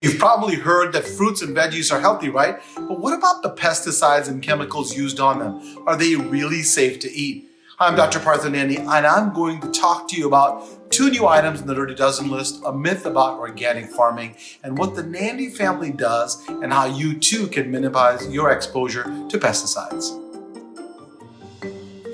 You've probably heard that fruits and veggies are healthy, right? But what about the pesticides and chemicals used on them? Are they really safe to eat? I'm Dr. Partha Nandi, and I'm going to talk to you about 2 new items in the Dirty Dozen list, a myth about organic farming, and what the Nandi family does, and how you too can minimize your exposure to pesticides.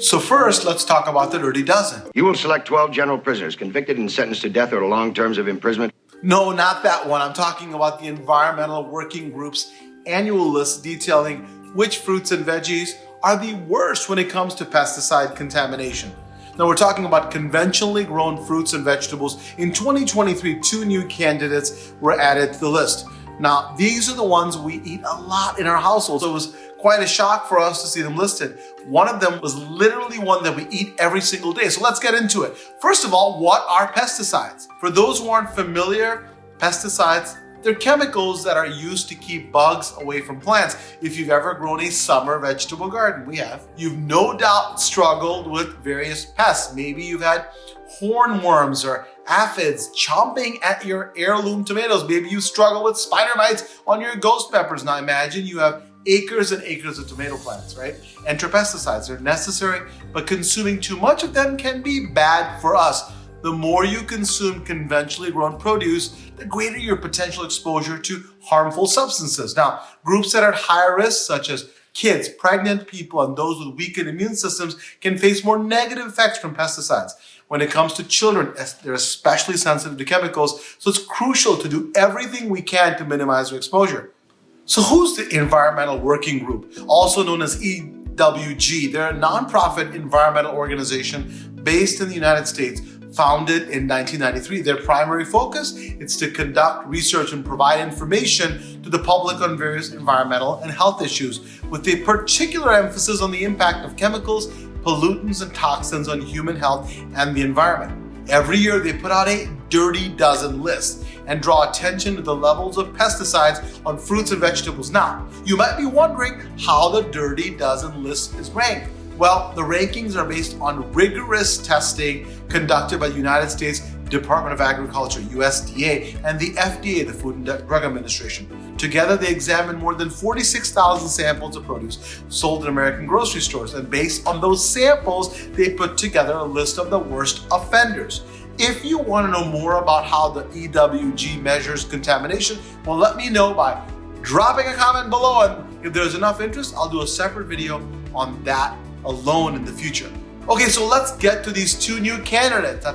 So first, let's talk about the Dirty Dozen. You will select 12 general prisoners convicted and sentenced to death or to long terms of imprisonment. No, not that one. I'm talking about the Environmental Working Group's annual list detailing which fruits and veggies are the worst when it comes to pesticide contamination. Now, we're talking about conventionally grown fruits and vegetables. In 2023, 2 new candidates were added to the list. Now, these are the ones we eat a lot in our household, so it was quite a shock for us to see them listed. One of them was literally one that we eat every single day. So let's get into it. First of all, what are pesticides? For those who aren't familiar, pesticides, they're chemicals that are used to keep bugs away from plants. If you've ever grown a summer vegetable garden, we have, you've no doubt struggled with various pests. Maybe you've had hornworms or aphids chomping at your heirloom tomatoes. Maybe you struggle with spider mites on your ghost peppers. Now imagine you have acres and acres of tomato plants, right? Enter pesticides. They're necessary, but consuming too much of them can be bad for us. The more you consume conventionally grown produce, the greater your potential exposure to harmful substances. Now, groups that are at higher risk, such as kids, pregnant people, and those with weakened immune systems, can face more negative effects from pesticides. When it comes to children, they're especially sensitive to chemicals, so it's crucial to do everything we can to minimize their exposure. So who's the Environmental Working Group, also known as EWG? They're a nonprofit environmental organization based in the United States, founded in 1993. Their primary focus is to conduct research and provide information to the public on various environmental and health issues, with a particular emphasis on the impact of chemicals, pollutants, and toxins on human health and the environment. Every year they put out a Dirty Dozen list and draw attention to the levels of pesticides on fruits and vegetables. Now, you might be wondering how the Dirty Dozen list is ranked. Well, the rankings are based on rigorous testing conducted by the United States Department of Agriculture, USDA, and the FDA, the Food and Drug Administration. Together, they examined more than 46,000 samples of produce sold in American grocery stores. And based on those samples, they put together a list of the worst offenders. If you want to know more about how the EWG measures contamination, well, let me know by dropping a comment below. And if there's enough interest, I'll do a separate video on that alone in the future. Okay, so let's get to these 2 new candidates.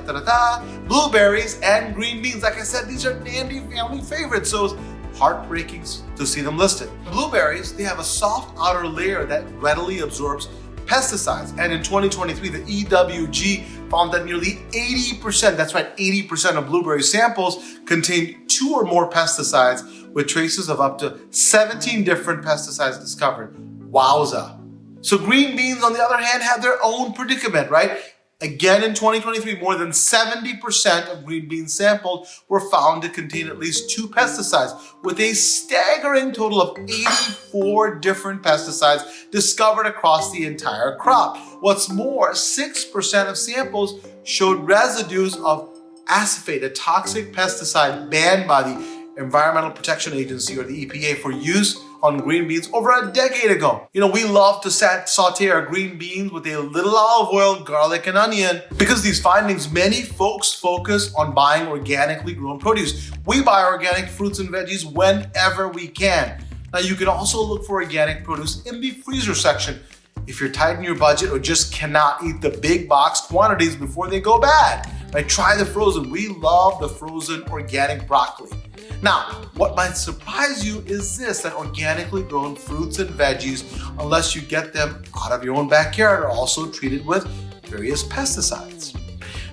Blueberries and green beans. Like I said, these are Nandi family favorites, so it's heartbreaking to see them listed. Blueberries, they have a soft outer layer that readily absorbs pesticides. And in 2023, the EWG found that nearly 80%, that's right, 80% of blueberry samples contained 2 or more pesticides, with traces of up to 17 different pesticides discovered. Wowza. So green beans, on the other hand, have their own predicament, right? Again, in 2023, more than 70% of green beans sampled were found to contain at least 2 pesticides, with a staggering total of 84 different pesticides discovered across the entire crop. What's more, 6% of samples showed residues of acephate, a toxic pesticide banned by the Environmental Protection Agency, or the EPA, for use on green beans over a decade ago. You know, we love to saute our green beans with a little olive oil, garlic, and onion. Because of these findings, many folks focus on buying organically grown produce. We buy organic fruits and veggies whenever we can. Now, you can also look for organic produce in the freezer section if you're tight in your budget or just cannot eat the big box quantities before they go bad. Right? Try the frozen. We love the frozen organic broccoli. Now, what might surprise you is this, that organically grown fruits and veggies, unless you get them out of your own backyard, are also treated with various pesticides.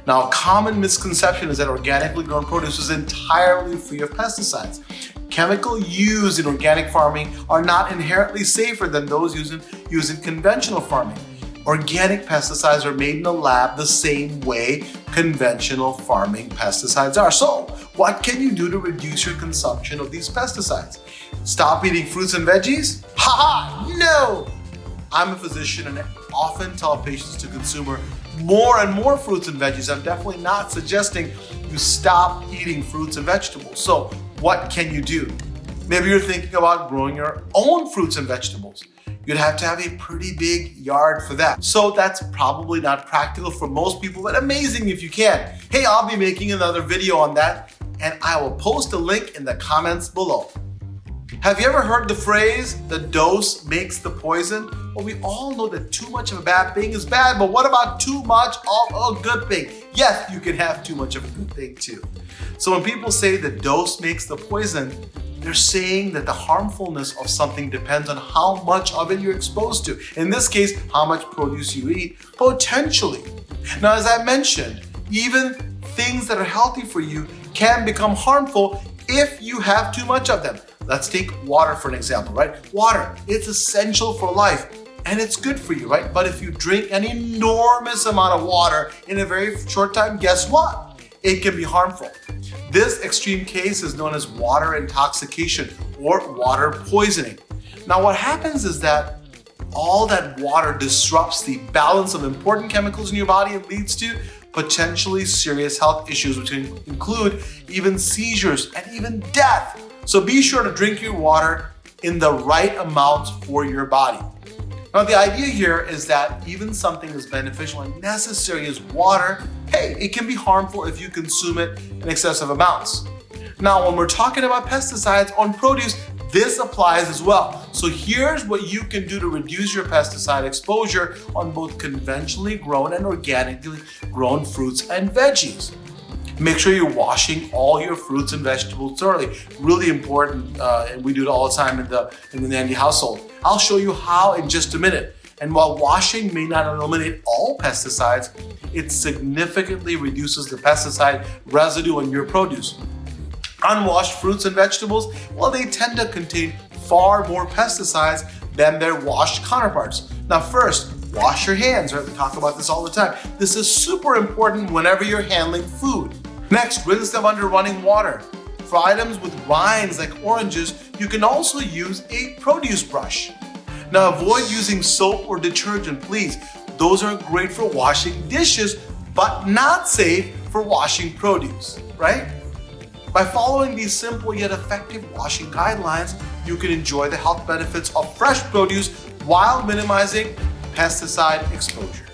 Now, a common misconception is that organically grown produce is entirely free of pesticides. Chemicals used in organic farming are not inherently safer than those used in conventional farming. Organic pesticides are made in a lab the same way conventional farming pesticides are. So, what can you do to reduce your consumption of these pesticides? Stop eating fruits and veggies? Haha, no! I'm a physician and I often tell patients to consume more and more fruits and veggies. I'm definitely not suggesting you stop eating fruits and vegetables. So What can you do? Maybe you're thinking about growing your own fruits and vegetables. You'd have to have a pretty big yard for that. So that's probably not practical for most people, but amazing if you can. Hey, I'll be making another video on that, and I will post a link in the comments below. Have you ever heard the phrase, the dose makes the poison? Well, we all know that too much of a bad thing is bad, but what about too much of a good thing? Yes, you can have too much of a good thing too. So when people say the dose makes the poison, they're saying that the harmfulness of something depends on how much of it you're exposed to. In this case, how much produce you eat, potentially. Now, as I mentioned, even things that are healthy for you can become harmful if you have too much of them. Let's take water for an example, right? Water, it's essential for life and it's good for you, right? But if you drink an enormous amount of water in a very short time, guess what? It can be harmful. This extreme case is known as water intoxication or water poisoning. Now, what happens is that all that water disrupts the balance of important chemicals in your body and leads to potentially serious health issues, which include even seizures and even death. So be sure to drink your water in the right amount for your body. Now, the idea here is that even something as beneficial and necessary as water, hey, it can be harmful if you consume it in excessive amounts. Now, when we're talking about pesticides on produce, this applies as well. So here's what you can do to reduce your pesticide exposure on both conventionally grown and organically grown fruits and veggies. Make sure you're washing all your fruits and vegetables thoroughly. Really important, and we do it all the time in the Nandi household. I'll show you how in just a minute. And while washing may not eliminate all pesticides, it significantly reduces the pesticide residue in your produce. Unwashed fruits and vegetables, well, they tend to contain far more pesticides than their washed counterparts. Now, first, wash your hands, right? We talk about this all the time. This is super important whenever you're handling food. Next, rinse them under running water. For items with rinds like oranges, you can also use a produce brush. Now, avoid using soap or detergent, please. Those are great for washing dishes, but not safe for washing produce, right? By following these simple yet effective washing guidelines, you can enjoy the health benefits of fresh produce while minimizing pesticide exposure.